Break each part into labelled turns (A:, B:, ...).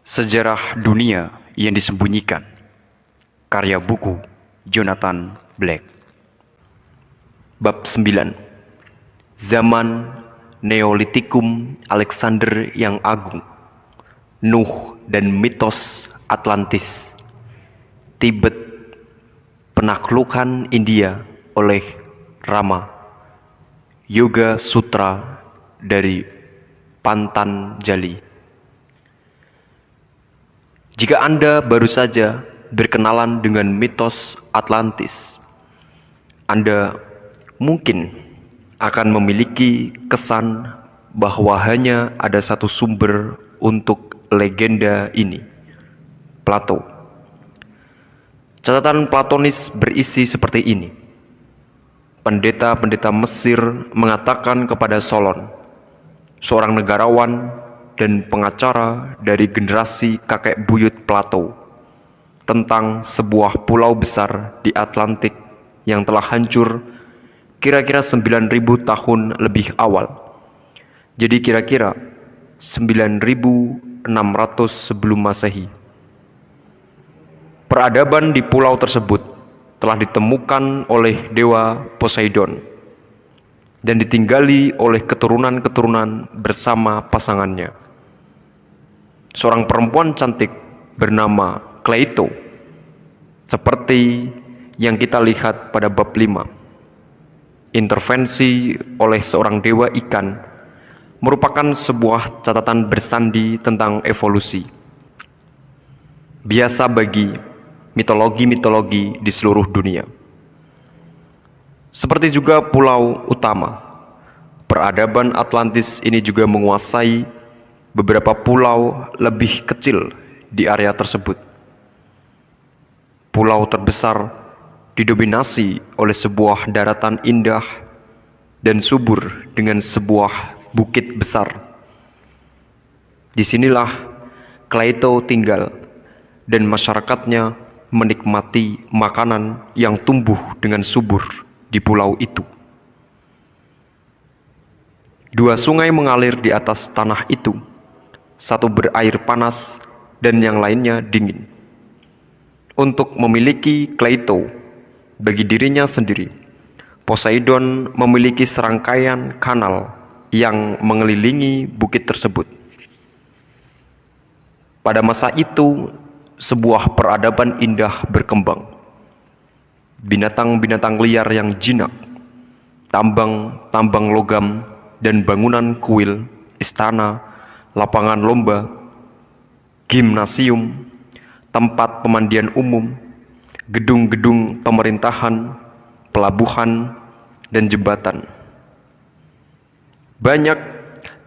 A: Sejarah Dunia yang Disembunyikan. Karya buku Jonathan Black. Bab 9. Zaman Neolitikum Alexander yang Agung, Nuh dan mitos Atlantis, Tibet, penaklukan India oleh Rama, Yoga Sutra dari Patanjali. Jika Anda baru saja berkenalan dengan mitos Atlantis, Anda mungkin akan memiliki kesan bahwa hanya ada satu sumber untuk legenda ini, Plato. Catatan Platonis berisi seperti ini. Pendeta-pendeta Mesir mengatakan kepada Solon, seorang negarawan dan pengacara dari generasi kakek buyut Plato, tentang sebuah pulau besar di Atlantik yang telah hancur kira-kira 9.000 tahun lebih awal. Jadi kira-kira 9.600 sebelum Masehi. Peradaban di pulau tersebut telah ditemukan oleh dewa Poseidon dan ditinggali oleh keturunan-keturunan bersama pasangannya, seorang perempuan cantik bernama Kleito, seperti yang kita lihat pada bab 5. Intervensi oleh seorang dewa ikan merupakan sebuah catatan bersandi tentang evolusi, biasa bagi mitologi-mitologi di seluruh dunia. Seperti juga pulau utama, peradaban Atlantis ini juga menguasai beberapa pulau lebih kecil di area tersebut. Pulau terbesar didominasi oleh sebuah daratan indah dan subur dengan sebuah bukit besar. Disinilah Kleito tinggal dan masyarakatnya menikmati makanan yang tumbuh dengan subur di pulau itu. Dua sungai mengalir di atas tanah itu, satu berair panas dan yang lainnya dingin. Untuk memiliki Kleito bagi dirinya sendiri, Poseidon memiliki serangkaian kanal yang mengelilingi bukit tersebut. Pada masa itu, sebuah peradaban indah berkembang. Binatang-binatang liar yang jinak, tambang logam, dan bangunan kuil, istana, lapangan lomba, gimnasium, tempat pemandian umum, gedung-gedung pemerintahan, pelabuhan, dan jembatan. Banyak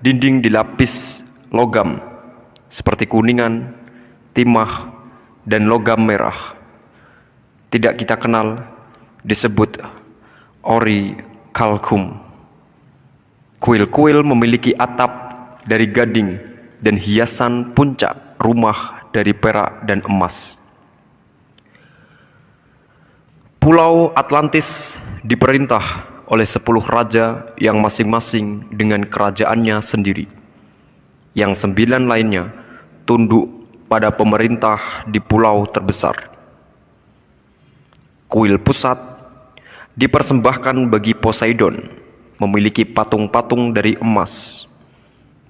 A: dinding dilapis logam seperti kuningan, timah, dan logam merah. Tidak kita kenal disebut orichalcum. Kuil-kuil memiliki atap dari gading dan hiasan puncak rumah dari perak dan emas. Pulau Atlantis diperintah oleh 10 raja yang masing-masing dengan kerajaannya sendiri. Yang 9 lainnya tunduk pada pemerintah di pulau terbesar. Kuil pusat dipersembahkan bagi Poseidon, memiliki patung-patung dari emas,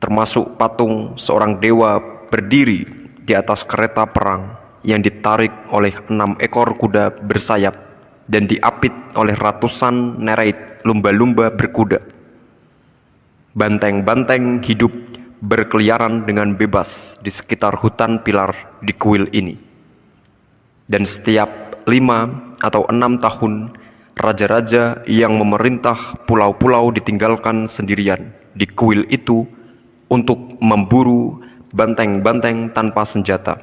A: termasuk patung seorang dewa berdiri di atas kereta perang yang ditarik oleh 6 ekor kuda bersayap dan diapit oleh ratusan nereid lumba-lumba berkuda. Banteng-banteng hidup berkeliaran dengan bebas di sekitar hutan pilar di kuil ini. Dan setiap 5 atau 6 tahun, raja-raja yang memerintah pulau-pulau ditinggalkan sendirian di kuil itu untuk memburu banteng-banteng tanpa senjata.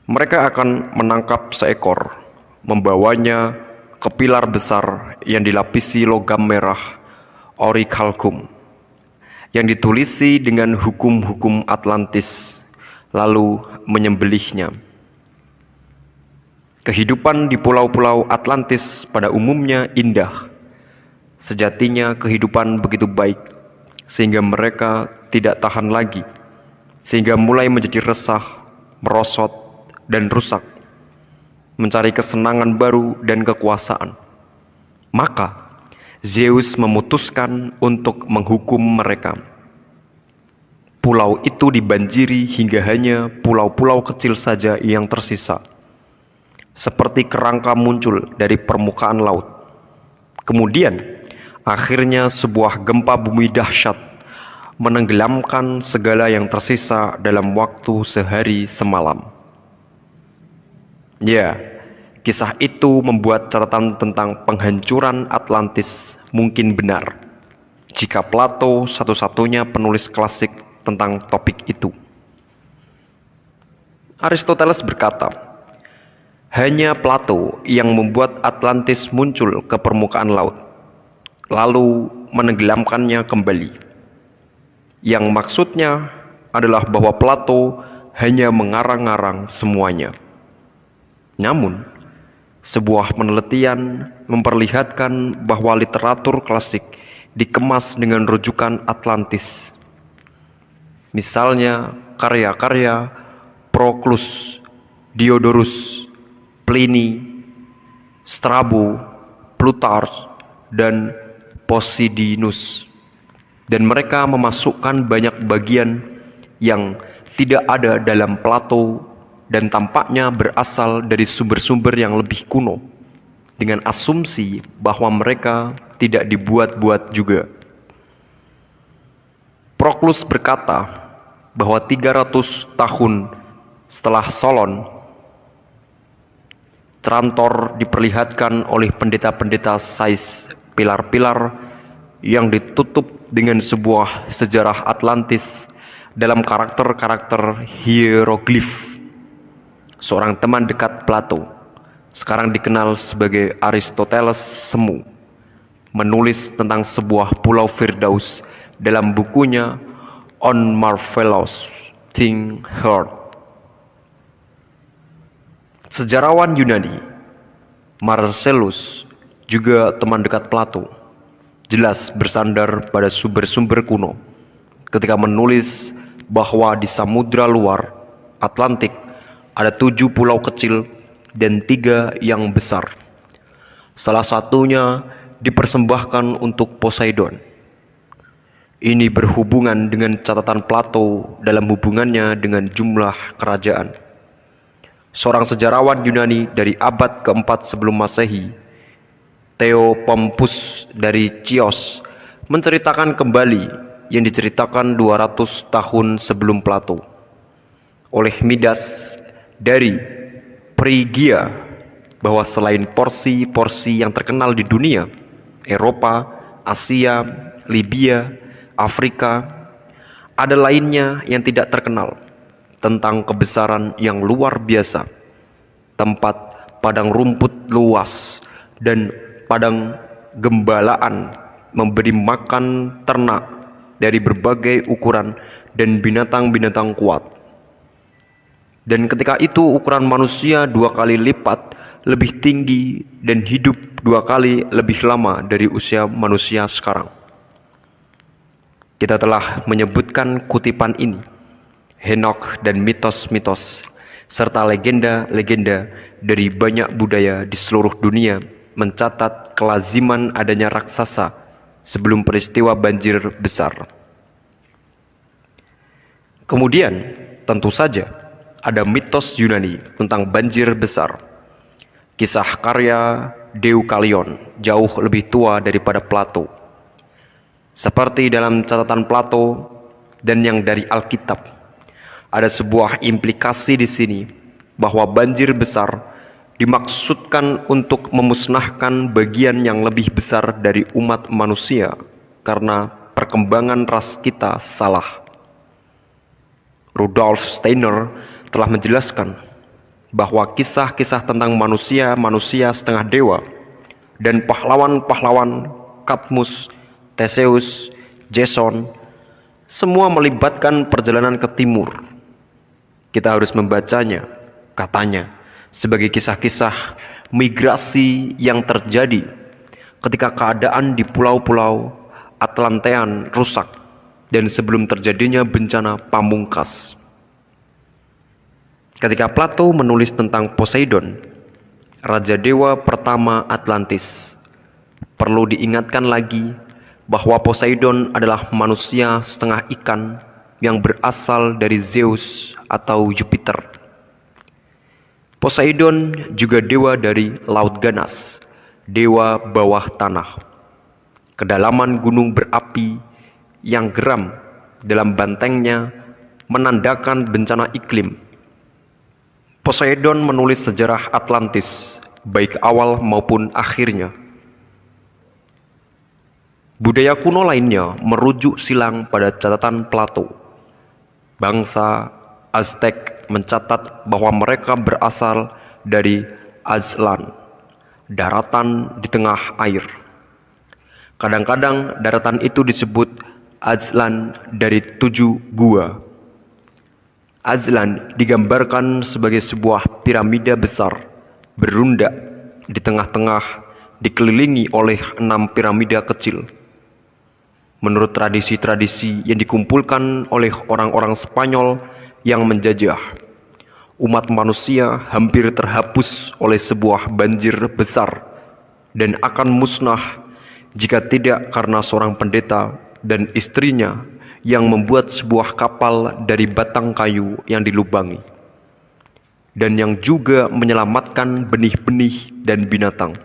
A: Mereka akan menangkap seekor, membawanya ke pilar besar yang dilapisi logam merah, orichalcum, yang ditulisi dengan hukum-hukum Atlantis, lalu menyembelihnya. Kehidupan di pulau-pulau Atlantis pada umumnya indah. Sejatinya kehidupan begitu baik, sehingga mereka tidak tahan lagi sehingga mulai menjadi resah, merosot, dan rusak, mencari kesenangan baru dan kekuasaan. Maka Zeus memutuskan untuk menghukum mereka. Pulau itu dibanjiri hingga hanya pulau-pulau kecil saja yang tersisa, seperti kerangka muncul dari permukaan laut. Kemudian, akhirnya sebuah gempa bumi dahsyat menenggelamkan segala yang tersisa dalam waktu sehari semalam. Ya, kisah itu membuat catatan tentang penghancuran Atlantis mungkin benar, jika Plato satu-satunya penulis klasik tentang topik itu. Aristoteles berkata, hanya Plato yang membuat Atlantis muncul ke permukaan laut, lalu menenggelamkannya kembali. Yang maksudnya adalah bahwa Plato hanya mengarang-arang semuanya. Namun, sebuah penelitian memperlihatkan bahwa literatur klasik dikemas dengan rujukan Atlantis. Misalnya karya-karya Proclus, Diodorus, Pliny, Strabo, Plutarch, dan Posidonius. Dan mereka memasukkan banyak bagian yang tidak ada dalam Plato dan tampaknya berasal dari sumber-sumber yang lebih kuno, dengan asumsi bahwa mereka tidak dibuat-buat juga. Proclus berkata bahwa 300 tahun setelah Solon, Trantor diperlihatkan oleh pendeta-pendeta Sais pilar-pilar yang ditutup dengan sebuah sejarah Atlantis dalam karakter-karakter hieroglif. Seorang teman dekat Plato, sekarang dikenal sebagai Aristoteles Semu, menulis tentang sebuah pulau Firdaus dalam bukunya On Marvelous Things Heard. Sejarawan Yunani Marcellus, juga teman dekat Plato, jelas bersandar pada sumber-sumber kuno ketika menulis bahwa di samudra luar Atlantik ada 7 pulau kecil dan 3 yang besar. Salah satunya dipersembahkan untuk Poseidon. Ini berhubungan dengan catatan Plato dalam hubungannya dengan jumlah kerajaan. Seorang sejarawan Yunani dari abad keempat sebelum Masehi, Theopompus dari Chios, menceritakan kembali yang diceritakan 200 tahun sebelum Plato oleh Midas dari Phrygia, bahwa selain porsi-porsi yang terkenal di dunia, Eropa, Asia, Libya, Afrika, ada lainnya yang tidak terkenal tentang kebesaran yang luar biasa, tempat padang rumput luas dan padang gembalaan memberi makan ternak dari berbagai ukuran dan binatang-binatang kuat. Dan ketika itu ukuran manusia 2 kali lipat lebih tinggi dan hidup 2 kali lebih lama dari usia manusia sekarang. Kita telah menyebutkan kutipan ini, Henokh dan mitos-mitos, serta legenda-legenda dari banyak budaya di seluruh dunia mencatat kelaziman adanya raksasa sebelum peristiwa banjir besar. Kemudian, tentu saja, ada mitos Yunani tentang banjir besar. Kisah karya Deukalion jauh lebih tua daripada Plato. Seperti dalam catatan Plato dan yang dari Alkitab, ada sebuah implikasi di sini bahwa banjir besar dimaksudkan untuk memusnahkan bagian yang lebih besar dari umat manusia karena perkembangan ras kita salah. Rudolf Steiner telah menjelaskan bahwa kisah-kisah tentang manusia setengah dewa dan pahlawan-pahlawan Cadmus, Theseus, Jason, semua melibatkan perjalanan ke timur. Kita harus membacanya, katanya, sebagai kisah-kisah migrasi yang terjadi ketika keadaan di pulau-pulau Atlantean rusak dan sebelum terjadinya bencana pamungkas. Ketika Plato menulis tentang Poseidon, raja dewa pertama Atlantis, perlu diingatkan lagi bahwa Poseidon adalah manusia setengah ikan yang berasal dari Zeus atau Jupiter. Poseidon juga dewa dari laut ganas, dewa bawah tanah, kedalaman gunung berapi yang geram dalam bantengnya menandakan bencana iklim. Poseidon menulis sejarah Atlantis, baik awal maupun akhirnya. Budaya kuno lainnya merujuk silang pada catatan Plato. Bangsa Aztec mencatat bahwa mereka berasal dari Aztlan, daratan di tengah air. Kadang-kadang daratan itu disebut Aztlan dari 7 gua. Aztlan digambarkan sebagai sebuah piramida besar, berundak di tengah-tengah, dikelilingi oleh 6 piramida kecil. Menurut tradisi-tradisi yang dikumpulkan oleh orang-orang Spanyol yang menjajah, umat manusia hampir terhapus oleh sebuah banjir besar dan akan musnah jika tidak karena seorang pendeta dan istrinya yang membuat sebuah kapal dari batang kayu yang dilubangi dan yang juga menyelamatkan benih-benih dan binatang.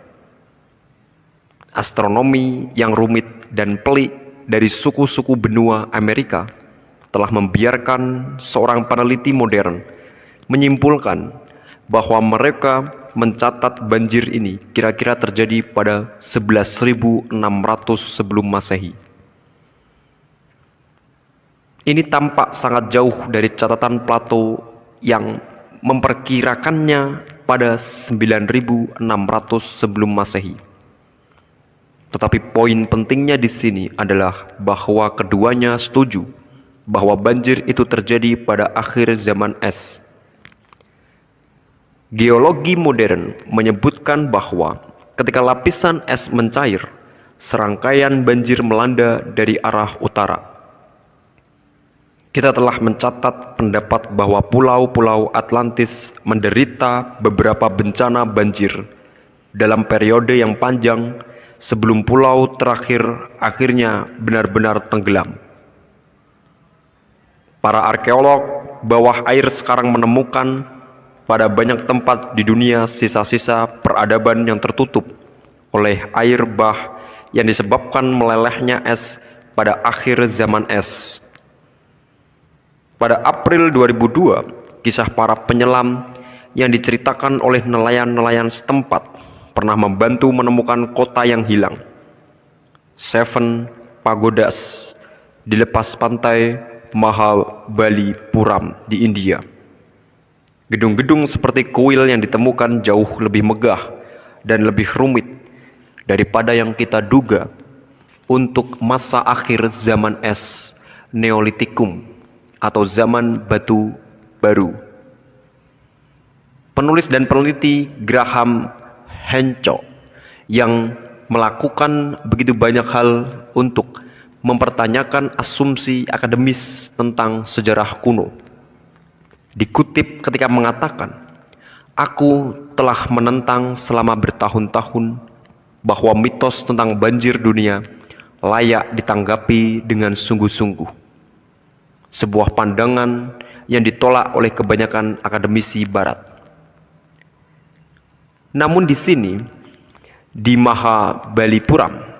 A: Astronomi yang rumit dan pelik dari suku-suku benua Amerika telah membiarkan seorang peneliti modern menyimpulkan bahwa mereka mencatat banjir ini kira-kira terjadi pada 11.600 sebelum Masehi. Ini tampak sangat jauh dari catatan Plato yang memperkirakannya pada 9.600 sebelum Masehi. Tetapi poin pentingnya di sini adalah bahwa keduanya setuju bahwa banjir itu terjadi pada akhir zaman es. Geologi modern menyebutkan bahwa ketika lapisan es mencair, serangkaian banjir melanda dari arah utara. Kita telah mencatat pendapat bahwa pulau-pulau Atlantis menderita beberapa bencana banjir dalam periode yang panjang sebelum pulau terakhir akhirnya benar-benar tenggelam. Para arkeolog bawah air sekarang menemukan pada banyak tempat di dunia sisa-sisa peradaban yang tertutup oleh air bah yang disebabkan melelehnya es pada akhir zaman es. Pada April 2002, kisah para penyelam yang diceritakan oleh nelayan-nelayan setempat pernah membantu menemukan kota yang hilang. Seven Pagodas di lepas pantai Mahabalipuram di India. Gedung-gedung seperti kuil yang ditemukan jauh lebih megah dan lebih rumit daripada yang kita duga untuk masa akhir zaman es, Neolitikum, atau zaman batu baru. Penulis dan peneliti Graham Hancock yang melakukan begitu banyak hal untuk mempertanyakan asumsi akademis tentang sejarah kuno. Dikutip ketika mengatakan, "Aku telah menentang selama bertahun-tahun bahwa mitos tentang banjir dunia layak ditanggapi dengan sungguh-sungguh. Sebuah pandangan yang ditolak oleh kebanyakan akademisi barat. Namun di sini, di Mahabalipuram,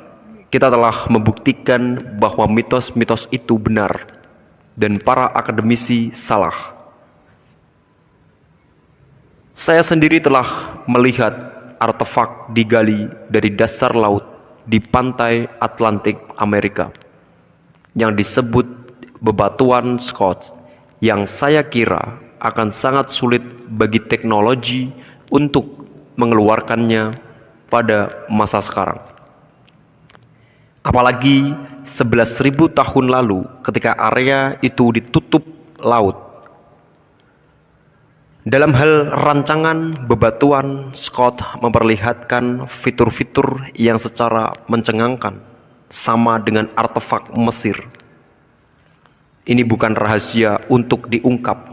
A: kita telah membuktikan bahwa mitos-mitos itu benar dan para akademisi salah. Saya sendiri telah melihat artefak digali dari dasar laut di pantai Atlantik Amerika yang disebut bebatuan Scott, yang saya kira akan sangat sulit bagi teknologi untuk mengeluarkannya pada masa sekarang. Apalagi 11.000 tahun lalu ketika area itu ditutup laut. Dalam hal rancangan, bebatuan Scott memperlihatkan fitur-fitur yang secara mencengangkan sama dengan artefak Mesir. Ini bukan rahasia untuk diungkap,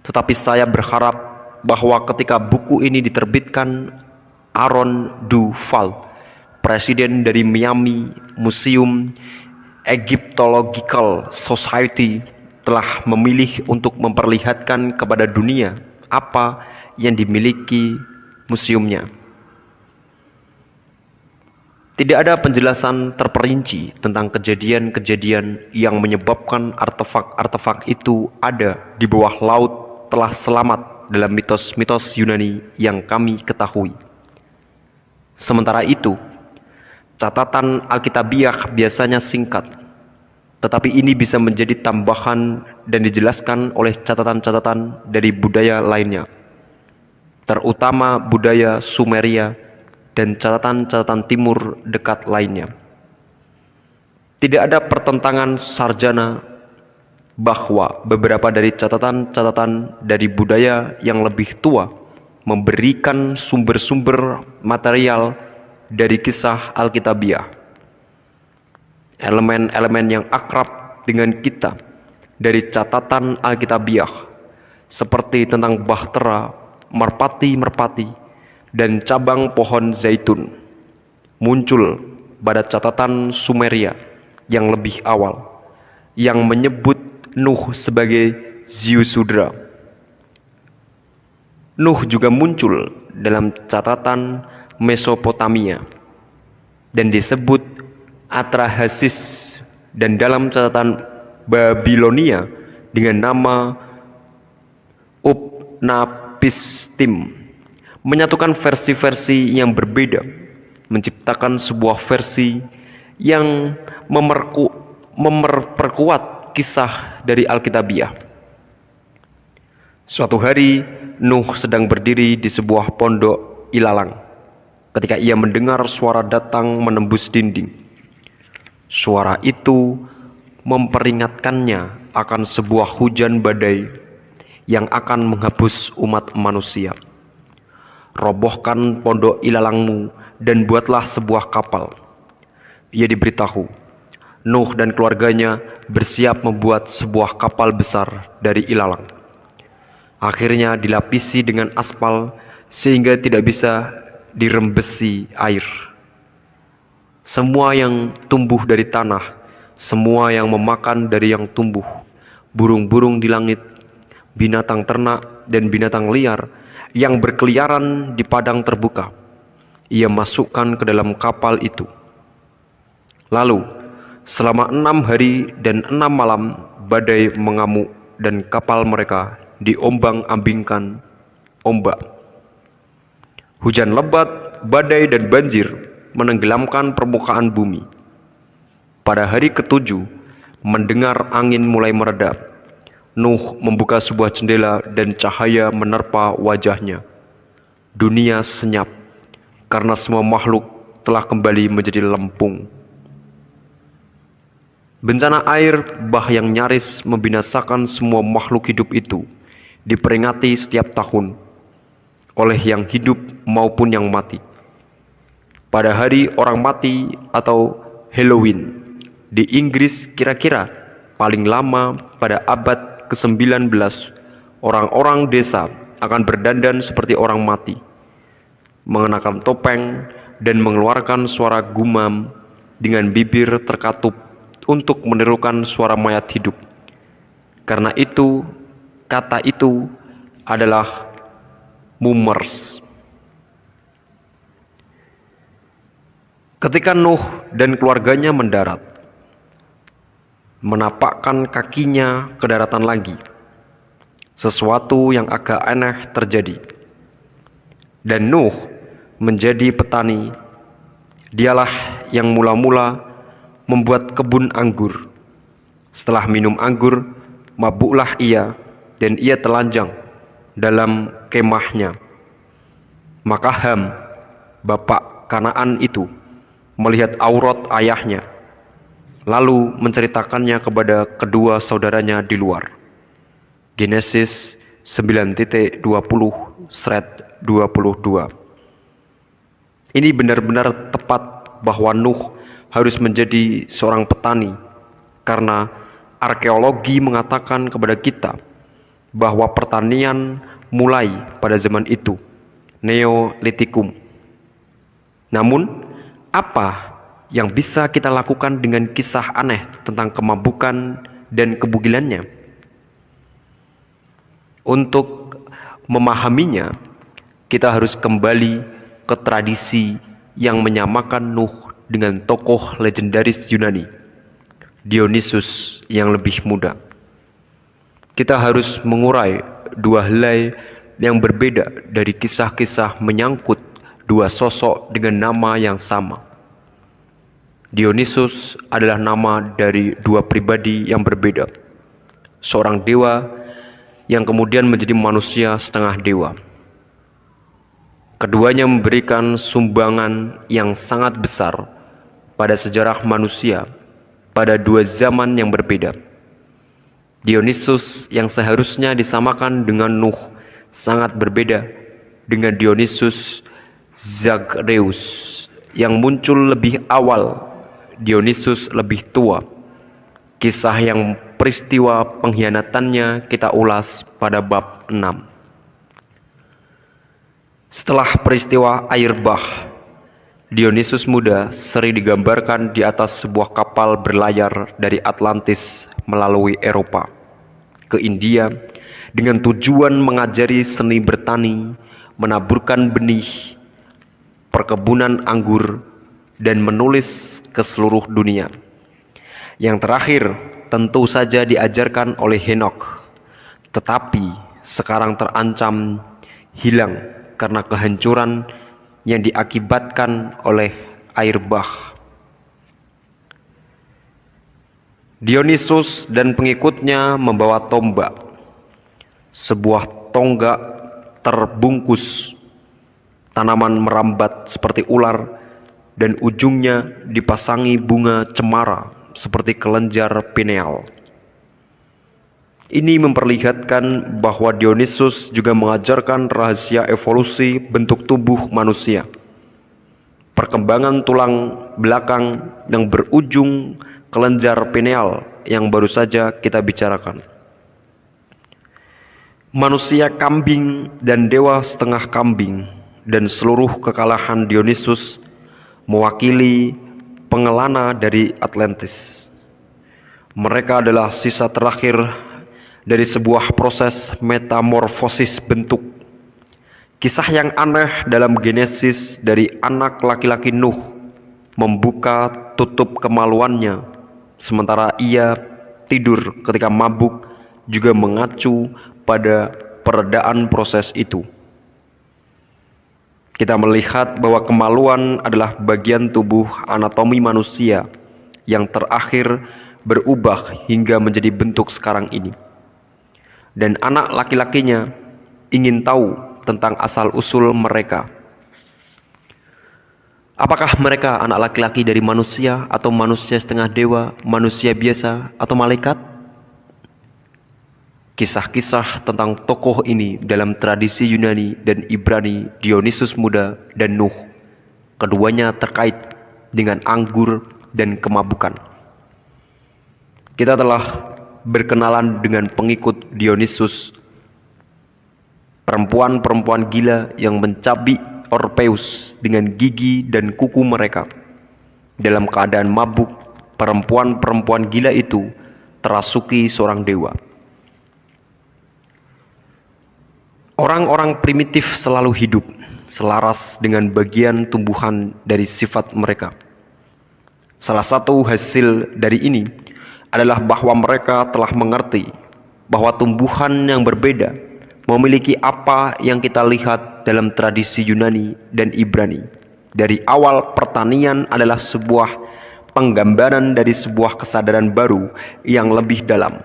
A: tetapi saya berharap bahwa ketika buku ini diterbitkan, Aaron Duval, presiden dari Miami Museum Egyptological Society, telah memilih untuk memperlihatkan kepada dunia apa yang dimiliki museumnya. Tidak ada penjelasan terperinci tentang kejadian-kejadian yang menyebabkan artefak-artefak itu ada di bawah laut telah selamat dalam mitos-mitos Yunani yang kami ketahui. Sementara itu, catatan Alkitabiah biasanya singkat, tetapi ini bisa menjadi tambahan dan dijelaskan oleh catatan-catatan dari budaya lainnya, terutama budaya Sumeria dan catatan-catatan timur dekat lainnya. Tidak ada pertentangan sarjana bahwa beberapa dari catatan-catatan dari budaya yang lebih tua memberikan sumber-sumber material dari kisah Alkitabiah. Elemen-elemen yang akrab dengan kita dari catatan Alkitabiah, seperti tentang bahtera, merpati-merpati, dan cabang pohon zaitun, muncul pada catatan Sumeria yang lebih awal, yang menyebut Nuh sebagai Ziusudra. Nuh juga muncul dalam catatan Mesopotamia dan disebut Atrahasis, dan dalam catatan Babilonia dengan nama Upnapistim, menyatukan versi-versi yang berbeda, menciptakan sebuah versi yang memperkuat kisah dari Alkitabiah. Suatu hari, Nuh sedang berdiri di sebuah pondok ilalang ketika ia mendengar suara datang menembus dinding. Suara itu memperingatkannya akan sebuah hujan badai yang akan menghapus umat manusia. Robohkan pondok ilalangmu dan buatlah sebuah kapal. Ia diberitahu, Nuh dan keluarganya bersiap membuat sebuah kapal besar dari ilalang. Akhirnya dilapisi dengan aspal sehingga tidak bisa dirembesi air. Semua yang tumbuh dari tanah, semua yang memakan dari yang tumbuh, burung-burung di langit, binatang ternak dan binatang liar yang berkeliaran di padang terbuka, ia masukkan ke dalam kapal itu. Lalu selama 6 hari dan 6 malam badai mengamuk dan kapal mereka diombang-ambingkan ombak. Hujan lebat, badai dan banjir menenggelamkan permukaan bumi. Pada hari ke-7, mendengar angin mulai meredah, Nuh membuka sebuah jendela dan cahaya menerpa wajahnya. Dunia senyap karena semua makhluk telah kembali menjadi lempung. Bencana air bah yang nyaris membinasakan semua makhluk hidup itu diperingati setiap tahun oleh yang hidup maupun yang mati. Pada hari orang mati atau Halloween di Inggris, kira-kira paling lama pada abad ke-19, orang-orang desa akan berdandan seperti orang mati, mengenakan topeng dan mengeluarkan suara gumam dengan bibir terkatup untuk menirukan suara mayat hidup. Karena itu, kata itu adalah mummers. Ketika Nuh dan keluarganya mendarat, menapakkan kakinya ke daratan lagi, sesuatu yang agak aneh terjadi. Dan Nuh menjadi petani. Dialah yang mula-mula membuat kebun anggur. Setelah minum anggur, mabuklah ia, dan ia telanjang dalam kemahnya. Maka Ham, bapak Kanaan itu, melihat aurat ayahnya, lalu menceritakannya kepada kedua saudaranya di luar. Genesis 9.20/22. Ini benar-benar tepat bahwa Nuh harus menjadi seorang petani, karena arkeologi mengatakan kepada kita bahwa pertanian mulai pada zaman itu, Neolitikum. Namun, apa yang bisa kita lakukan dengan kisah aneh tentang kemabukan dan kebugilannya? Untuk memahaminya, kita harus kembali ke tradisi yang menyamakan Nuh dengan tokoh legendaris Yunani, Dionysus yang lebih muda. Kita harus mengurai dua helai yang berbeda dari kisah-kisah menyangkut dua sosok dengan nama yang sama. Dionysus adalah nama dari dua pribadi yang berbeda, seorang dewa yang kemudian menjadi manusia setengah dewa. Keduanya memberikan sumbangan yang sangat besar pada sejarah manusia pada dua zaman yang berbeda. Dionysus yang seharusnya disamakan dengan Nuh sangat berbeda dengan Dionysus Zagreus yang muncul lebih awal. Dionysus lebih tua. Kisah yang peristiwa pengkhianatannya kita ulas pada bab 6. Setelah peristiwa air bah, Dionysus muda sering digambarkan di atas sebuah kapal berlayar dari Atlantis melalui Eropa ke India dengan tujuan mengajari seni bertani, menaburkan benih, perkebunan anggur, dan menulis ke seluruh dunia. Yang terakhir tentu saja diajarkan oleh Henokh, tetapi sekarang terancam hilang karena kehancuran yang diakibatkan oleh air bah. Dionysus dan pengikutnya membawa tombak, sebuah tonggak terbungkus tanaman merambat seperti ular dan ujungnya dipasangi bunga cemara seperti kelenjar pineal. Ini memperlihatkan bahwa Dionysus juga mengajarkan rahasia evolusi bentuk tubuh manusia, perkembangan tulang belakang yang berujung kelenjar pineal yang baru saja kita bicarakan. Manusia kambing dan dewa setengah kambing dan seluruh kekalahan Dionysus mewakili pengelana dari Atlantis. Mereka adalah sisa terakhir dari sebuah proses metamorfosis bentuk. Kisah yang aneh dalam Genesis dari anak laki-laki Nuh membuka tutup kemaluannya, sementara ia tidur ketika mabuk, juga mengacu pada peredaan proses itu. Kita melihat bahwa kemaluan adalah bagian tubuh anatomi manusia yang terakhir berubah hingga menjadi bentuk sekarang ini. Dan anak laki-lakinya ingin tahu tentang asal-usul mereka. Apakah mereka anak laki-laki dari manusia atau manusia setengah dewa, manusia biasa atau malaikat? Kisah-kisah tentang tokoh ini dalam tradisi Yunani dan Ibrani, Dionysus muda dan Nuh, keduanya terkait dengan anggur dan kemabukan. Kita telah berkenalan dengan pengikut Dionysus, perempuan-perempuan gila yang mencabik Orpheus dengan gigi dan kuku mereka. Dalam keadaan mabuk, perempuan-perempuan gila itu terasuki seorang dewa. Orang-orang primitif selalu hidup selaras dengan bagian tumbuhan dari sifat mereka. Salah satu hasil dari ini adalah bahwa mereka telah mengerti bahwa tumbuhan yang berbeda memiliki apa yang kita lihat dalam tradisi Yunani dan Ibrani. Dari awal, pertanian adalah sebuah penggambaran dari sebuah kesadaran baru yang lebih dalam.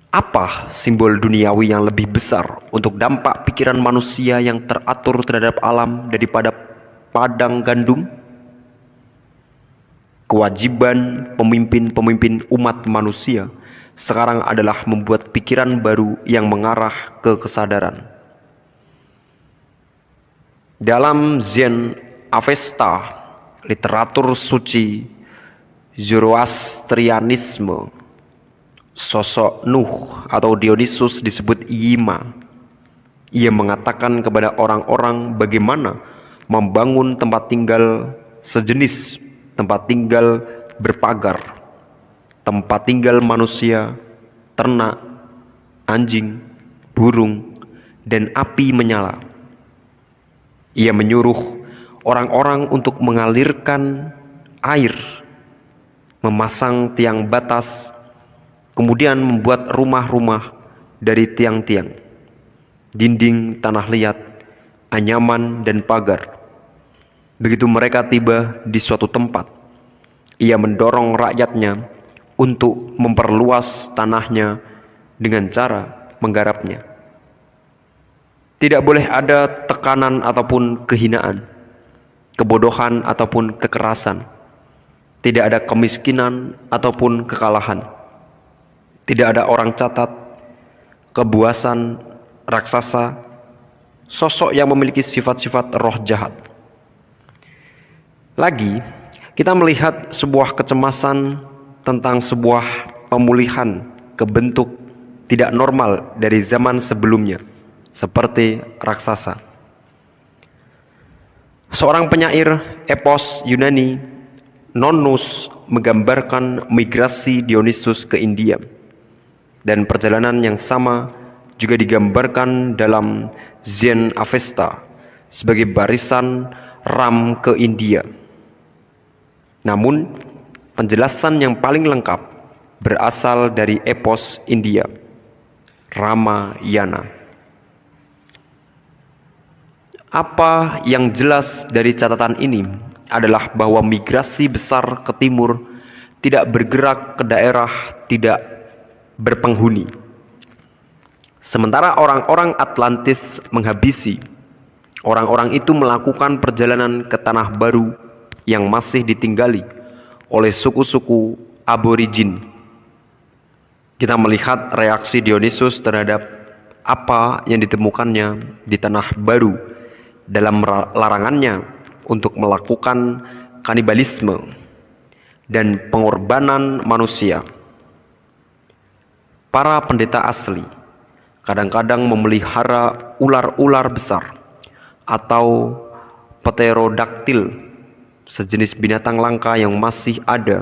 A: Apa simbol duniawi yang lebih besar untuk dampak pikiran manusia yang teratur terhadap alam daripada padang gandum? Kewajiban pemimpin-pemimpin umat manusia sekarang adalah membuat pikiran baru yang mengarah ke kesadaran. Dalam Zen Avesta, literatur suci Zoroastrianisme, sosok Nuh atau Dionysus disebut Yima. Ia mengatakan kepada orang-orang bagaimana membangun tempat tinggal sejenis tempat tinggal berpagar, tempat tinggal manusia, ternak, anjing, burung, dan api menyala. Ia menyuruh orang-orang untuk mengalirkan air, memasang tiang batas, kemudian membuat rumah-rumah dari tiang-tiang, dinding tanah liat, anyaman, dan pagar. Begitu mereka tiba di suatu tempat, ia mendorong rakyatnya untuk memperluas tanahnya dengan cara menggarapnya. Tidak boleh ada tekanan ataupun kehinaan, kebodohan ataupun kekerasan. Tidak ada kemiskinan ataupun kekalahan. Tidak ada orang catat, kebuasan, raksasa, sosok yang memiliki sifat-sifat roh jahat. Lagi, kita melihat sebuah kecemasan tentang sebuah pemulihan ke bentuk tidak normal dari zaman sebelumnya, seperti raksasa. Seorang penyair epos Yunani, Nonnus, menggambarkan migrasi Dionysus ke India, dan perjalanan yang sama juga digambarkan dalam Zen Avesta sebagai barisan Ram ke India. Namun, penjelasan yang paling lengkap berasal dari epos India, Ramayana. Apa yang jelas dari catatan ini adalah bahwa migrasi besar ke timur tidak bergerak ke daerah tidak berpenghuni. Sementara orang-orang Atlantis menghabisi, orang-orang itu melakukan perjalanan ke tanah baru yang masih ditinggali oleh suku-suku aborigin. Kita melihat reaksi Dionysus terhadap apa yang ditemukannya di tanah baru dalam larangannya untuk melakukan kanibalisme dan pengorbanan manusia. Para pendeta asli kadang-kadang memelihara ular-ular besar atau pterodaktil, sejenis binatang langka yang masih ada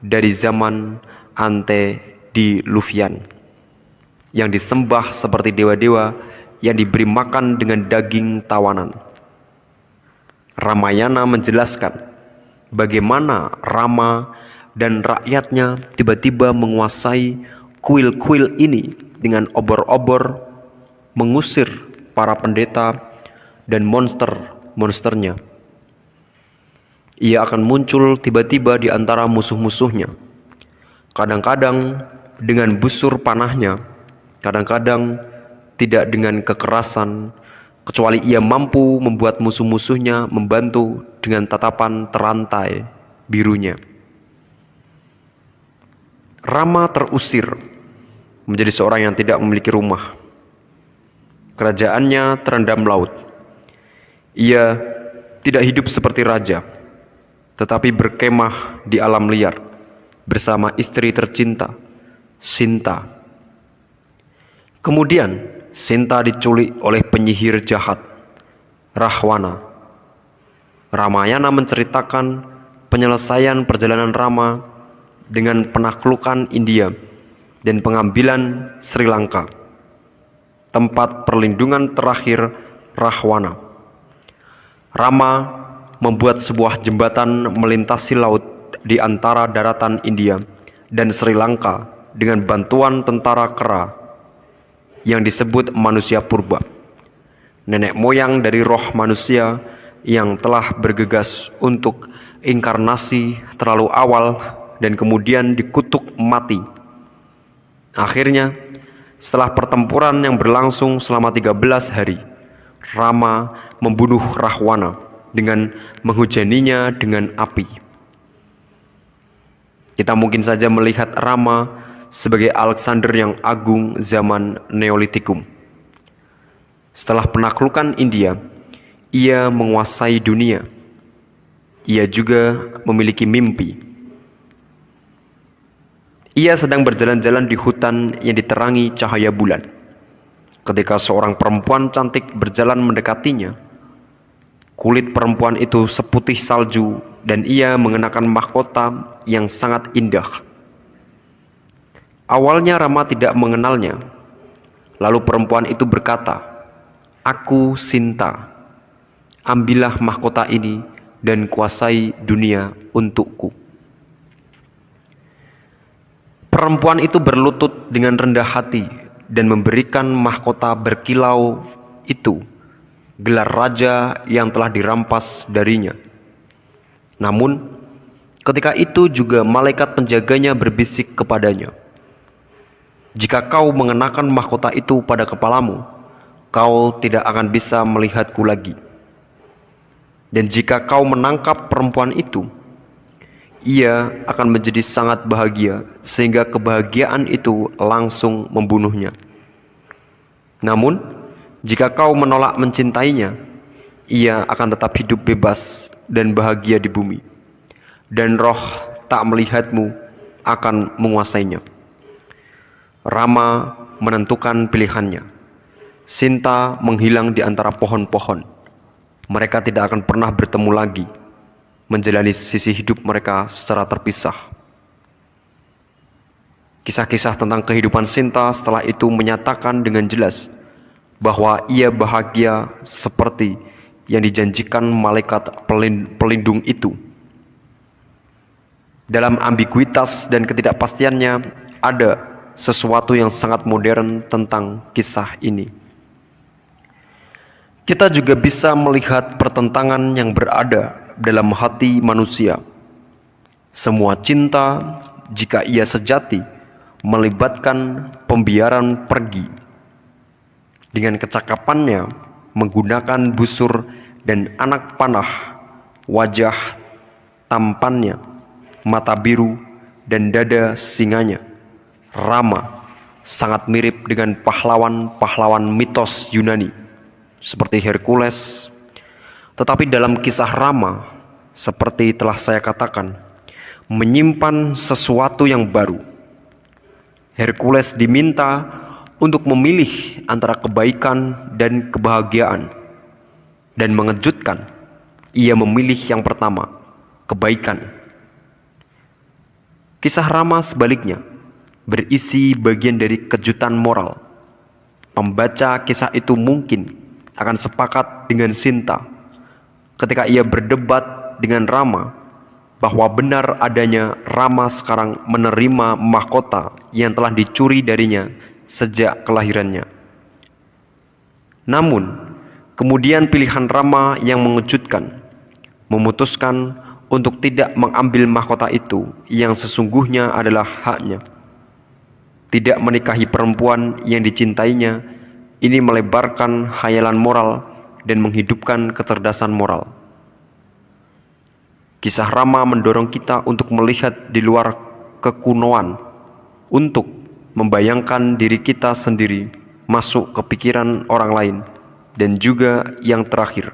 A: dari zaman antediluvian, yang disembah seperti dewa-dewa yang diberi makan dengan daging tawanan. Ramayana menjelaskan bagaimana Rama dan rakyatnya tiba-tiba menguasai kuil-kuil ini dengan obor-obor, mengusir para pendeta dan monster-monsternya. Ia akan muncul tiba-tiba di antara musuh-musuhnya, kadang-kadang dengan busur panahnya, kadang-kadang tidak dengan kekerasan, kecuali ia mampu membuat musuh-musuhnya membantu dengan tatapan terantai birunya. Rama terusir menjadi seorang yang tidak memiliki rumah. Kerajaannya terendam laut. Ia tidak hidup seperti raja, tetapi berkemah di alam liar bersama istri tercinta, Sinta. Kemudian Sinta diculik oleh penyihir jahat, Rahwana. Ramayana menceritakan penyelesaian perjalanan Rama dengan penaklukan India dan pengambilan Sri Lanka, tempat perlindungan terakhir Rahwana. Rama membuat sebuah jembatan melintasi laut di antara daratan India dan Sri Lanka dengan bantuan tentara kera yang disebut manusia purba, nenek moyang dari roh manusia yang telah bergegas untuk inkarnasi terlalu awal dan kemudian dikutuk mati. Akhirnya, setelah pertempuran yang berlangsung selama 13 hari, Rama membunuh Rahwana dengan menghujaninya dengan api. Kita mungkin saja melihat Rama sebagai Alexander yang agung zaman Neolitikum. Setelah penaklukan India, ia menguasai dunia. Ia juga memiliki mimpi. Ia sedang berjalan-jalan di hutan yang diterangi cahaya bulan. Ketika seorang perempuan cantik berjalan mendekatinya, kulit perempuan itu seputih salju dan ia mengenakan mahkota yang sangat indah. Awalnya Rama tidak mengenalnya. Lalu perempuan itu berkata, "Aku Sinta. Ambillah mahkota ini dan kuasai dunia untukku." Perempuan itu berlutut dengan rendah hati dan memberikan mahkota berkilau itu, gelar raja yang telah dirampas darinya. Namun, ketika itu juga malaikat penjaganya berbisik kepadanya, "Jika kau mengenakan mahkota itu pada kepalamu, kau tidak akan bisa melihatku lagi. Dan jika kau menangkap perempuan itu, ia akan menjadi sangat bahagia sehingga kebahagiaan itu langsung membunuhnya. Namun, jika kau menolak mencintainya, ia akan tetap hidup bebas dan bahagia di bumi. Dan roh tak melihatmu akan menguasainya." Rama menentukan pilihannya. Sinta menghilang di antara pohon-pohon. Mereka tidak akan pernah bertemu lagi, menjalani sisi hidup mereka secara terpisah. Kisah-kisah tentang kehidupan Sinta setelah itu menyatakan dengan jelas bahwa ia bahagia seperti yang dijanjikan malaikat pelindung itu. Dalam ambiguitas dan ketidakpastiannya ada sesuatu yang sangat modern tentang kisah ini. Kita juga bisa melihat pertentangan yang berada dalam hati manusia. Semua cinta, jika ia sejati, melibatkan pembiaran pergi. Dengan kecakapannya, menggunakan busur dan anak panah, wajah tampannya, mata biru, dan dada singanya, Rama sangat mirip dengan pahlawan-pahlawan mitos Yunani seperti Hercules. Tetapi dalam kisah Rama, seperti telah saya katakan, menyimpan sesuatu yang baru. Hercules diminta untuk memilih antara kebaikan dan kebahagiaan, dan mengejutkan, ia memilih yang pertama, kebaikan. Kisah Rama sebaliknya berisi bagian dari kejutan moral. Pembaca kisah itu mungkin akan sepakat dengan Sinta ketika ia berdebat dengan Rama bahwa benar adanya Rama sekarang menerima mahkota yang telah dicuri darinya sejak kelahirannya. Namun, kemudian pilihan Rama yang mengejutkan, memutuskan untuk tidak mengambil mahkota itu yang sesungguhnya adalah haknya. Tidak menikahi perempuan yang dicintainya, ini melebarkan khayalan moral dan menghidupkan kecerdasan moral. Kisah Rama mendorong kita untuk melihat di luar kekunoan, untuk membayangkan diri kita sendiri masuk ke pikiran orang lain, dan juga yang terakhir,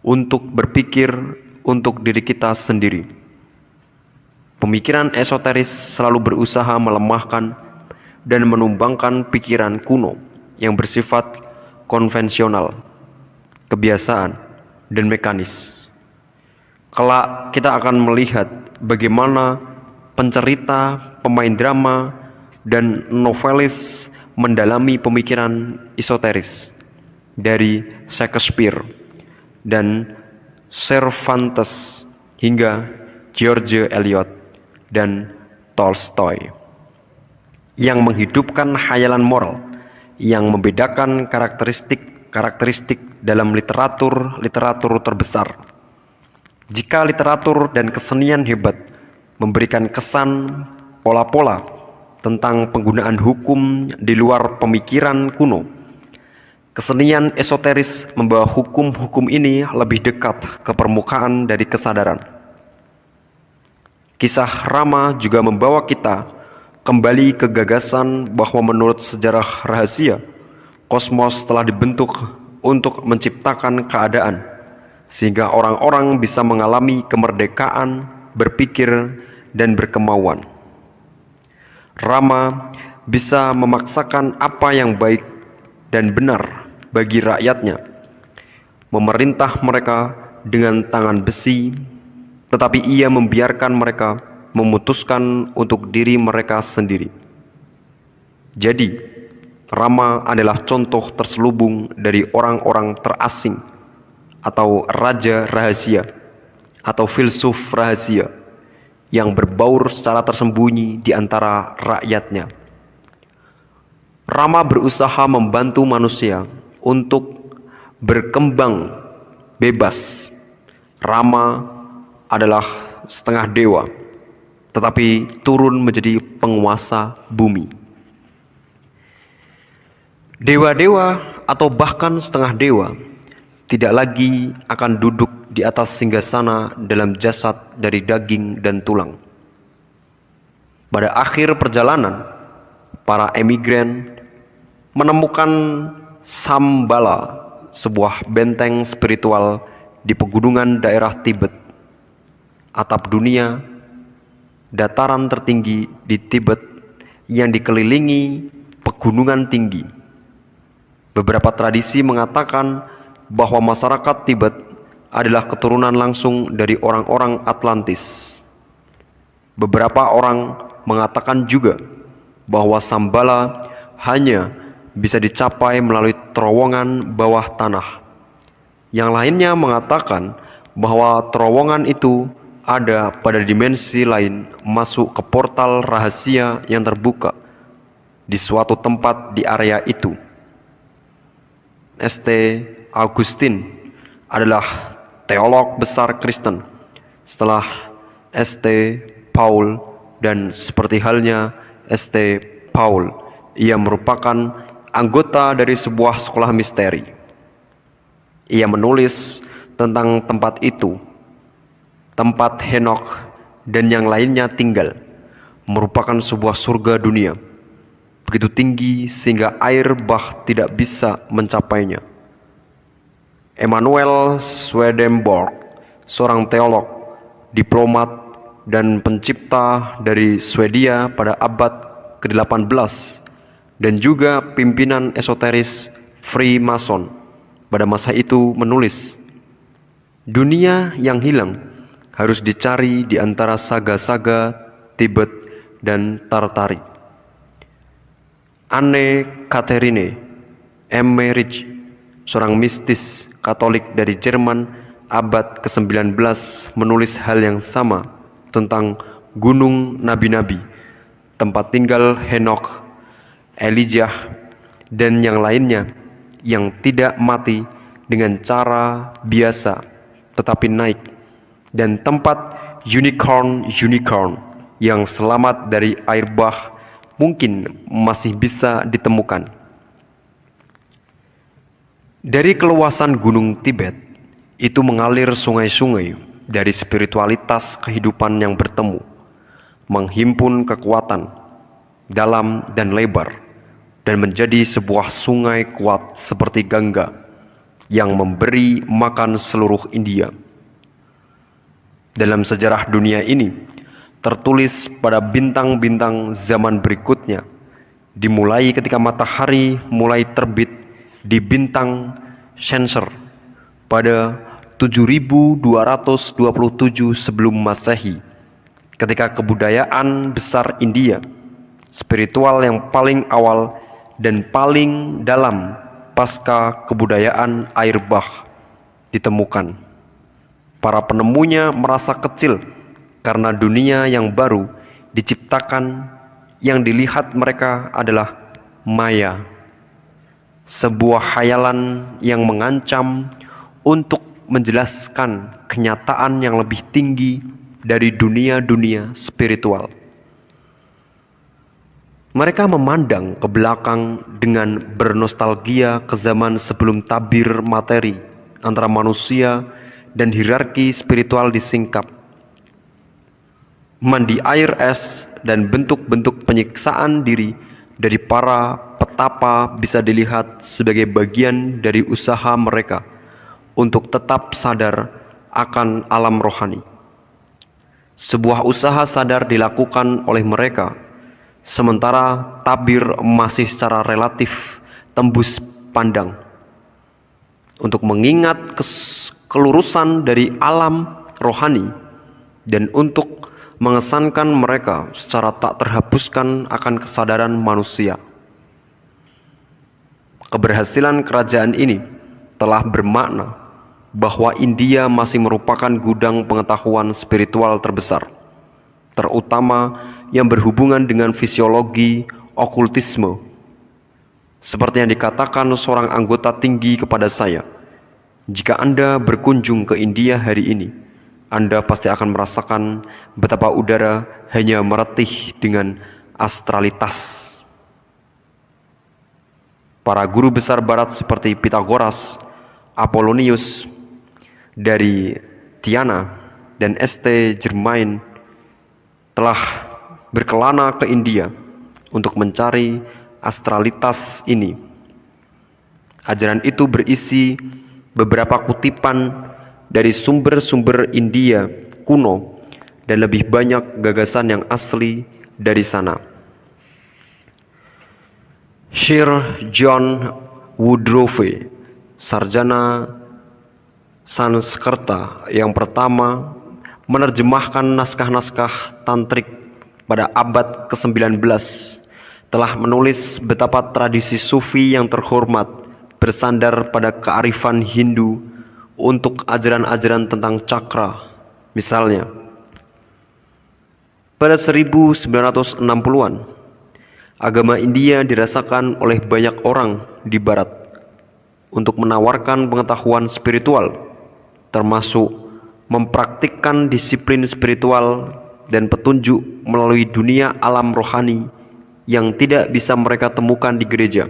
A: untuk berpikir untuk diri kita sendiri. Pemikiran esoteris selalu berusaha melemahkan dan menumbangkan pikiran kuno yang bersifat konvensional, kebiasaan, dan mekanis. Kelak kita akan melihat bagaimana pencerita, pemain drama, dan novelis mendalami pemikiran esoteris dari Shakespeare dan Cervantes hingga George Eliot dan Tolstoy, yang menghidupkan khayalan moral yang membedakan karakteristik dalam literatur terbesar. Jika literatur dan kesenian hebat memberikan kesan pola-pola tentang penggunaan hukum di luar pemikiran kuno, kesenian esoteris membawa hukum-hukum ini lebih dekat ke permukaan dari kesadaran. Kisah Rama juga membawa kita kembali ke gagasan bahwa menurut sejarah rahasia, kosmos telah dibentuk untuk menciptakan keadaan, sehingga orang-orang bisa mengalami kemerdekaan, berpikir, dan berkemauan. Rama bisa memaksakan apa yang baik dan benar bagi rakyatnya, memerintah mereka dengan tangan besi, tetapi ia membiarkan mereka memutuskan untuk diri mereka sendiri. Jadi, Rama adalah contoh terselubung dari orang-orang terasing atau raja rahasia atau filsuf rahasia yang berbaur secara tersembunyi di antara rakyatnya. Rama berusaha membantu manusia untuk berkembang bebas. Rama adalah setengah dewa, tetapi turun menjadi penguasa bumi. Dewa-dewa atau bahkan setengah dewa tidak lagi akan duduk di atas singgasana dalam jasad dari daging dan tulang. Pada akhir perjalanan, para emigran menemukan Shambhala, sebuah benteng spiritual di pegunungan daerah Tibet. Atap dunia, dataran tertinggi di Tibet yang dikelilingi pegunungan tinggi. Beberapa tradisi mengatakan bahwa masyarakat Tibet adalah keturunan langsung dari orang-orang Atlantis. Beberapa orang mengatakan juga bahwa Shambhala hanya bisa dicapai melalui terowongan bawah tanah. Yang lainnya mengatakan bahwa terowongan itu ada pada dimensi lain, masuk ke portal rahasia yang terbuka di suatu tempat di area itu. St. Augustine adalah teolog besar Kristen setelah St. Paul, dan seperti halnya St. Paul, ia merupakan anggota dari sebuah sekolah misteri. Ia menulis tentang tempat itu, tempat Henokh dan yang lainnya tinggal, merupakan sebuah surga dunia, begitu tinggi sehingga air bah tidak bisa mencapainya. Emanuel Swedenborg, seorang teolog, diplomat, dan pencipta dari Swedia pada abad ke-18, dan juga pimpinan esoteris Freemason pada masa itu, menulis, dunia yang hilang harus dicari di antara saga-saga Tibet dan Tartari. Anne Catherine Emmerich, seorang mistis Katolik dari Jerman abad ke-19, menulis hal yang sama tentang gunung nabi-nabi, tempat tinggal Henokh, Elijah, dan yang lainnya yang tidak mati dengan cara biasa tetapi naik, dan tempat unicorn yang selamat dari air bah mungkin masih bisa ditemukan. Dari keluasan gunung Tibet itu mengalir sungai-sungai dari spiritualitas kehidupan yang bertemu, menghimpun kekuatan dalam dan lebar, dan menjadi sebuah sungai kuat seperti Gangga yang memberi makan seluruh India. Dalam sejarah dunia ini tertulis pada bintang-bintang zaman berikutnya, dimulai ketika matahari mulai terbit di bintang Cancer pada 7227 sebelum Masehi, ketika kebudayaan besar India, spiritual yang paling awal dan paling dalam pasca kebudayaan air bah, ditemukan. Para penemunya merasa kecil karena dunia yang baru diciptakan, yang dilihat mereka adalah maya, sebuah khayalan yang mengancam untuk menjelaskan kenyataan yang lebih tinggi dari dunia-dunia spiritual. Mereka memandang ke belakang dengan bernostalgia ke zaman sebelum tabir materi antara manusia dan hierarki spiritual disingkap. Mandi air es dan bentuk-bentuk penyiksaan diri dari para petapa bisa dilihat sebagai bagian dari usaha mereka untuk tetap sadar akan alam rohani. Sebuah usaha sadar dilakukan oleh mereka sementara tabir masih secara relatif tembus pandang untuk mengingat kelurusan dari alam rohani dan untuk mengesankan mereka secara tak terhapuskan akan kesadaran manusia. Keberhasilan kerajaan ini telah bermakna bahwa India masih merupakan gudang pengetahuan spiritual terbesar, terutama yang berhubungan dengan fisiologi okultisme. Seperti yang dikatakan seorang anggota tinggi kepada saya, jika Anda berkunjung ke India hari ini, Anda pasti akan merasakan betapa udara hanya meretih dengan astralitas. Para guru besar barat seperti Pythagoras, Apollonius dari Tiana, dan St. Germain telah berkelana ke India untuk mencari astralitas ini. Ajaran itu berisi beberapa kutipan dari sumber-sumber India kuno dan lebih banyak gagasan yang asli dari sana. Sir John Woodrow, sarjana Sanskerta yang pertama, menerjemahkan naskah-naskah tantrik pada abad ke-19, telah menulis betapa tradisi sufi yang terhormat bersandar pada kearifan Hindu untuk ajaran-ajaran tentang cakra. Misalnya, pada 1960-an, agama India dirasakan oleh banyak orang di barat untuk menawarkan pengetahuan spiritual, termasuk mempraktikkan disiplin spiritual dan petunjuk melalui dunia alam rohani yang tidak bisa mereka temukan di gereja.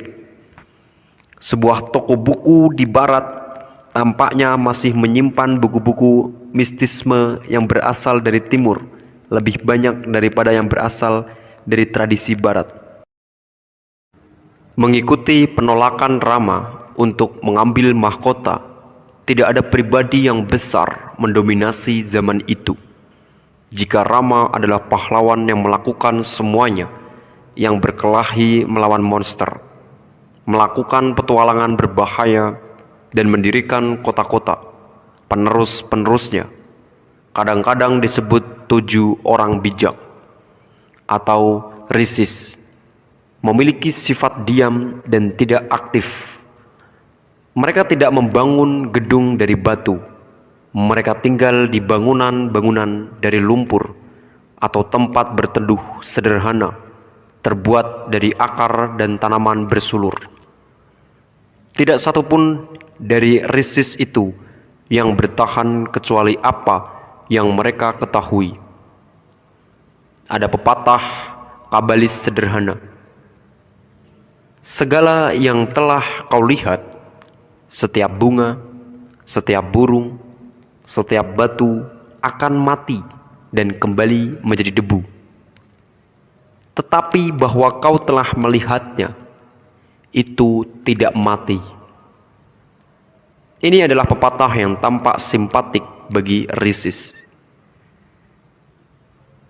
A: Sebuah toko buku di barat tampaknya masih menyimpan buku-buku mistisme yang berasal dari timur lebih banyak daripada yang berasal dari tradisi barat. Mengikuti penolakan Rama untuk mengambil mahkota, tidak ada pribadi yang besar mendominasi zaman itu. Jika Rama adalah pahlawan yang melakukan semuanya, yang berkelahi melawan monster, melakukan petualangan berbahaya, dan mendirikan kota-kota, penerus-penerusnya kadang-kadang disebut 7 orang bijak atau rishis, memiliki sifat diam dan tidak aktif. Mereka tidak membangun gedung dari batu. Mereka tinggal di bangunan-bangunan dari lumpur atau tempat berteduh sederhana, terbuat dari akar dan tanaman bersulur. Tidak satupun dari rishis itu yang bertahan kecuali apa yang mereka ketahui. Ada pepatah kabalis sederhana. Segala yang telah kau lihat, setiap bunga, setiap burung, setiap batu akan mati dan kembali menjadi debu. Tetapi bahwa kau telah melihatnya, itu tidak mati. Ini adalah pepatah yang tampak simpatik bagi rishis.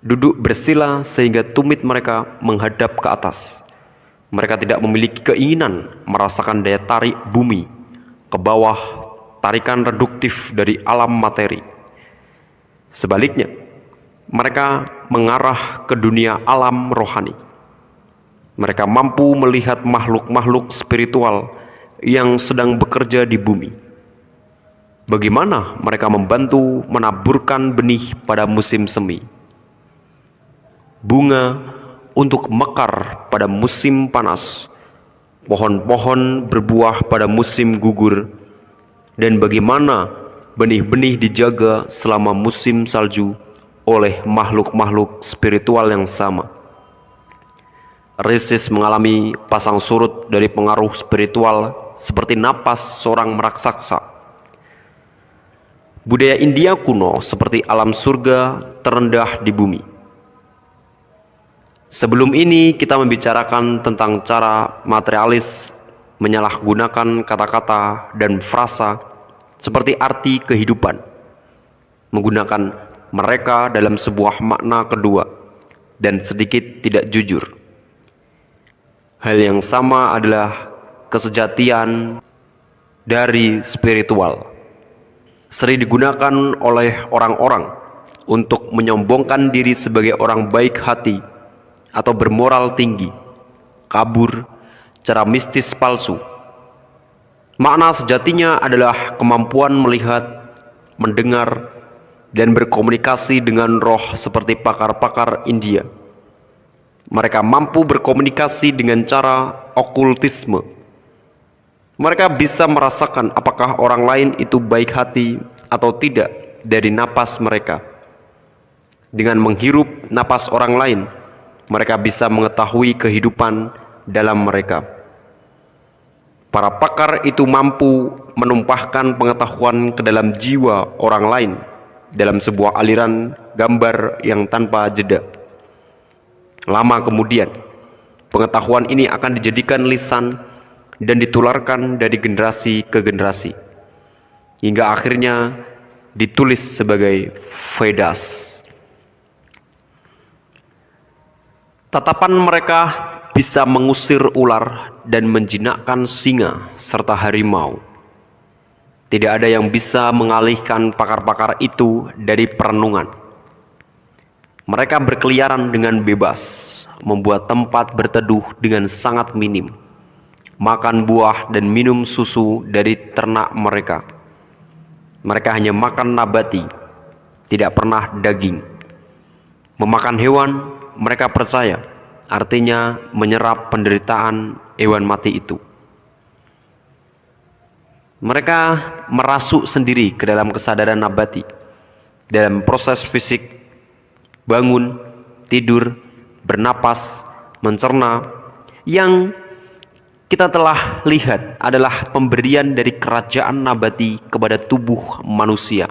A: Duduk bersila sehingga tumit mereka menghadap ke atas. Mereka tidak memiliki keinginan merasakan daya tarik bumi ke bawah, tarikan reduktif dari alam materi. Sebaliknya, mereka mengarah ke dunia alam rohani. Mereka mampu melihat makhluk-makhluk spiritual yang sedang bekerja di bumi. Bagaimana mereka membantu menaburkan benih pada musim semi, bunga untuk mekar pada musim panas, pohon-pohon berbuah pada musim gugur, dan bagaimana benih-benih dijaga selama musim salju oleh makhluk-makhluk spiritual yang sama. Rishis mengalami pasang surut dari pengaruh spiritual seperti napas seorang raksasa. Budaya India kuno seperti alam surga terendah di bumi. Sebelum ini kita membicarakan tentang cara materialis menyalahgunakan kata-kata dan frasa seperti arti kehidupan, menggunakan mereka dalam sebuah makna kedua dan sedikit tidak jujur. Hal yang sama adalah kesejatian dari spiritual. Sering digunakan oleh orang-orang untuk menyombongkan diri sebagai orang baik hati atau bermoral tinggi, kabur, cara mistis palsu. Makna sejatinya adalah kemampuan melihat, mendengar, dan berkomunikasi dengan roh seperti pakar-pakar India. Mereka mampu berkomunikasi dengan cara okultisme. Mereka bisa merasakan apakah orang lain itu baik hati atau tidak dari napas mereka. Dengan menghirup napas orang lain, mereka bisa mengetahui kehidupan dalam mereka. Para pakar itu mampu menumpahkan pengetahuan ke dalam jiwa orang lain dalam sebuah aliran gambar yang tanpa jeda. Lama kemudian, pengetahuan ini akan dijadikan lisan dan ditularkan dari generasi ke generasi, hingga akhirnya ditulis sebagai Vedas. Tatapan mereka bisa mengusir ular dan menjinakkan singa serta harimau. Tidak ada yang bisa mengalihkan pakar-pakar itu dari perenungan. Mereka berkeliaran dengan bebas, membuat tempat berteduh dengan sangat minim, makan buah dan minum susu dari ternak mereka. Mereka hanya makan nabati, tidak pernah daging. Memakan hewan, mereka percaya, artinya menyerap penderitaan hewan mati itu. Mereka merasuk sendiri ke dalam kesadaran nabati, dalam proses fisik, bangun, tidur, bernapas, mencerna, yang kita telah lihat adalah pemberian dari kerajaan nabati kepada tubuh manusia.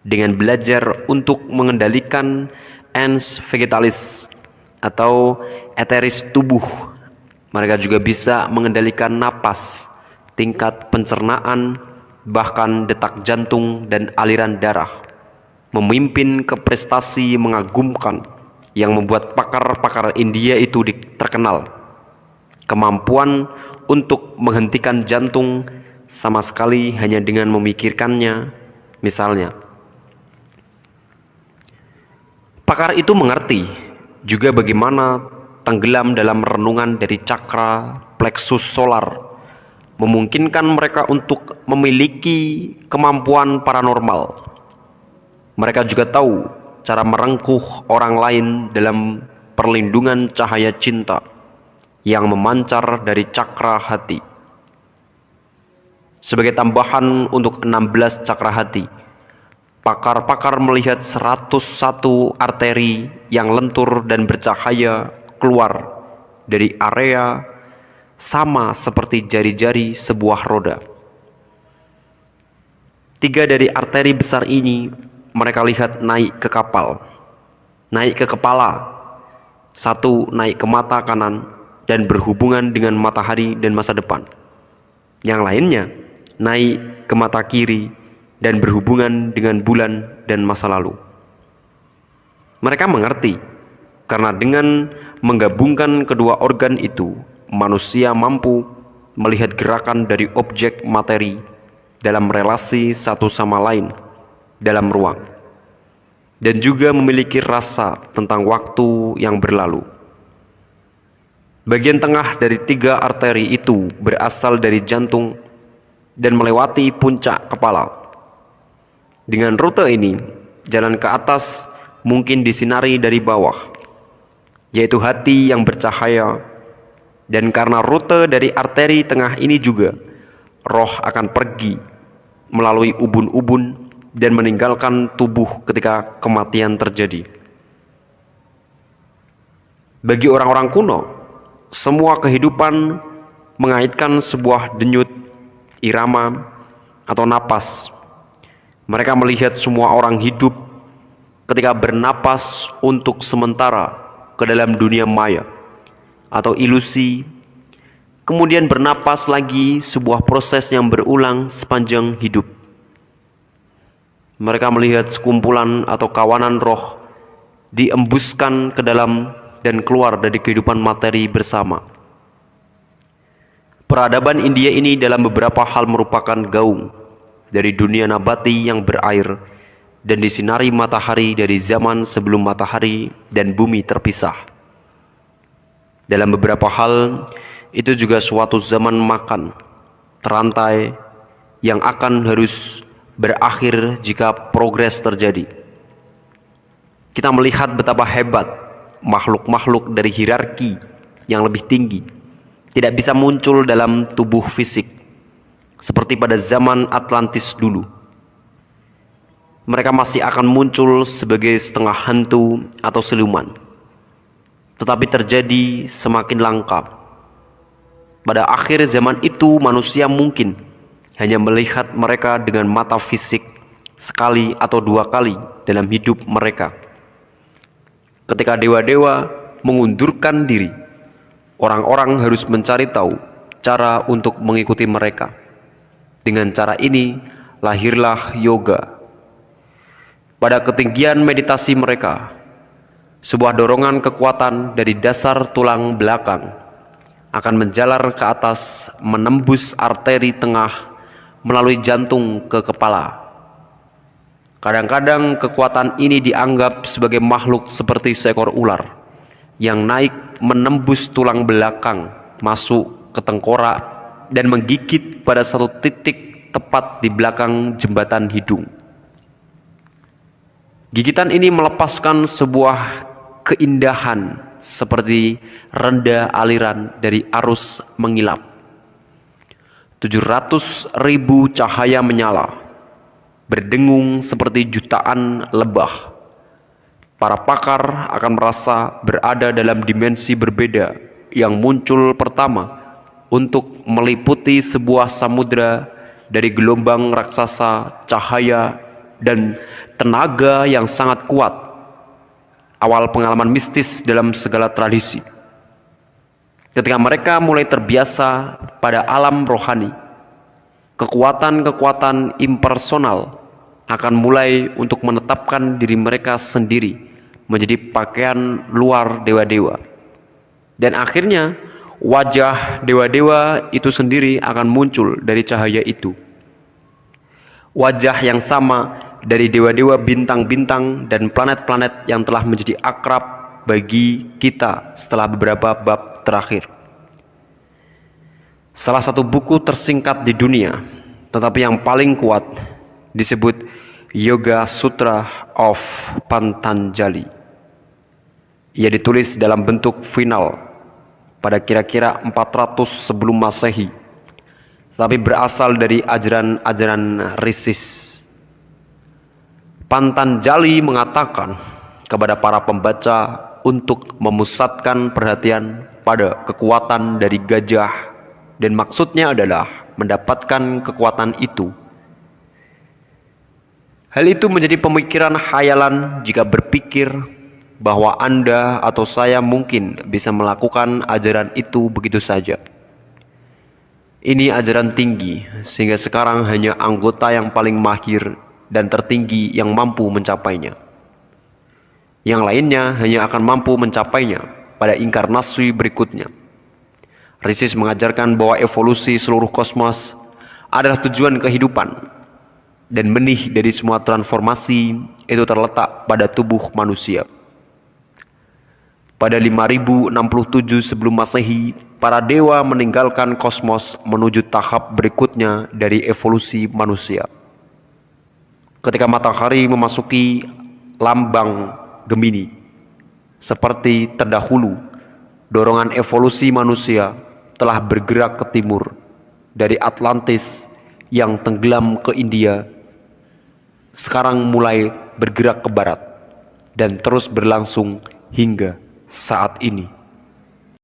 A: Dengan belajar untuk mengendalikan ens vegetalis atau eteris tubuh, mereka juga bisa mengendalikan napas, tingkat pencernaan, bahkan detak jantung dan aliran darah. Memimpin ke prestasi mengagumkan yang membuat pakar-pakar India itu terkenal. Kemampuan untuk menghentikan jantung sama sekali hanya dengan memikirkannya. Misalnya, pakar itu mengerti juga bagaimana tenggelam dalam renungan dari cakra plexus solar memungkinkan mereka untuk memiliki kemampuan paranormal. Mereka juga tahu cara merengkuh orang lain dalam perlindungan cahaya cinta yang memancar dari cakra hati. Sebagai tambahan untuk 16 cakra hati, pakar-pakar melihat 101 arteri yang lentur dan bercahaya keluar dari area sama seperti jari-jari sebuah roda. 3 dari arteri besar ini mereka lihat naik ke kapal, naik ke kepala, 1 naik ke mata kanan dan berhubungan dengan matahari dan masa depan. Yang lainnya naik ke mata kiri dan berhubungan dengan bulan dan masa lalu. Mereka mengerti karena dengan menggabungkan kedua organ itu, manusia mampu melihat gerakan dari objek materi dalam relasi satu sama lain dalam ruang, dan juga memiliki rasa tentang waktu yang berlalu. Bagian tengah dari 3 arteri itu berasal dari jantung dan melewati puncak kepala. Dengan rute ini, jalan ke atas mungkin disinari dari bawah, yaitu hati yang bercahaya, dan karena rute dari arteri tengah ini juga, roh akan pergi melalui ubun-ubun dan meninggalkan tubuh ketika kematian terjadi. Bagi orang-orang kuno, semua kehidupan mengaitkan sebuah denyut, irama, atau napas. Mereka melihat semua orang hidup ketika bernapas untuk sementara ke dalam dunia maya atau ilusi, kemudian bernapas lagi, sebuah proses yang berulang sepanjang hidup. Mereka melihat sekumpulan atau kawanan roh diembuskan ke dalam dan keluar dari kehidupan materi bersama. Peradaban India ini dalam beberapa hal merupakan gaung dari dunia nabati yang berair dan disinari matahari dari zaman sebelum matahari dan bumi terpisah. Dalam beberapa hal, itu juga suatu zaman makan, terantai, yang akan harus berakhir jika progres terjadi. Kita melihat betapa hebat makhluk-makhluk dari hierarki yang lebih tinggi tidak bisa muncul dalam tubuh fisik, seperti pada zaman Atlantis dulu. Mereka masih akan muncul sebagai setengah hantu atau siluman, tetapi terjadi semakin langka. Pada akhir zaman itu manusia mungkin hanya melihat mereka dengan mata fisik sekali atau dua kali dalam hidup mereka. Ketika dewa-dewa mengundurkan diri, orang-orang harus mencari tahu cara untuk mengikuti mereka. Dengan cara ini lahirlah yoga. Pada ketinggian meditasi mereka, sebuah dorongan kekuatan dari dasar tulang belakang akan menjalar ke atas, menembus arteri tengah melalui jantung ke kepala. Kadang-kadang kekuatan ini dianggap sebagai makhluk seperti seekor ular yang naik menembus tulang belakang, masuk ke tengkorak dan menggigit pada satu titik tepat di belakang jembatan hidung. Gigitan ini melepaskan sebuah keindahan seperti renda aliran dari arus mengilap. 700.000 cahaya menyala, berdengung seperti jutaan lebah. Para pakar akan merasa berada dalam dimensi berbeda yang muncul pertama untuk meliputi sebuah samudra dari gelombang raksasa, cahaya, dan tenaga yang sangat kuat. Awal pengalaman mistis dalam segala tradisi. Ketika mereka mulai terbiasa pada alam rohani, kekuatan-kekuatan impersonal akan mulai untuk menetapkan diri mereka sendiri menjadi pakaian luar dewa-dewa. Dan akhirnya wajah dewa-dewa itu sendiri akan muncul dari cahaya itu. Wajah yang sama dari dewa-dewa bintang-bintang dan planet-planet yang telah menjadi akrab bagi kita setelah beberapa bab terakhir. Salah satu buku tersingkat di dunia, tetapi yang paling kuat, disebut Yoga Sutra of Patanjali. Ia ditulis dalam bentuk final pada kira-kira 400 sebelum Masehi, tapi berasal dari ajaran-ajaran Risis. Patanjali mengatakan kepada para pembaca untuk memusatkan perhatian pada kekuatan dari gajah, dan maksudnya adalah mendapatkan kekuatan itu. Hal itu menjadi pemikiran khayalan jika berpikir bahwa Anda atau saya mungkin bisa melakukan ajaran itu begitu saja. Ini ajaran tinggi, sehingga sekarang hanya anggota yang paling mahir dan tertinggi yang mampu mencapainya. Yang lainnya hanya akan mampu mencapainya pada inkarnasi berikutnya. Risis mengajarkan bahwa evolusi seluruh kosmos adalah tujuan kehidupan, dan benih dari semua transformasi itu terletak pada tubuh manusia. Pada 5067 sebelum Masehi, para dewa meninggalkan kosmos menuju tahap berikutnya dari evolusi manusia. Ketika matahari memasuki lambang Gemini, seperti terdahulu, dorongan evolusi manusia telah bergerak ke timur dari Atlantis yang tenggelam ke India. Sekarang mulai bergerak ke barat dan terus berlangsung hingga saat ini.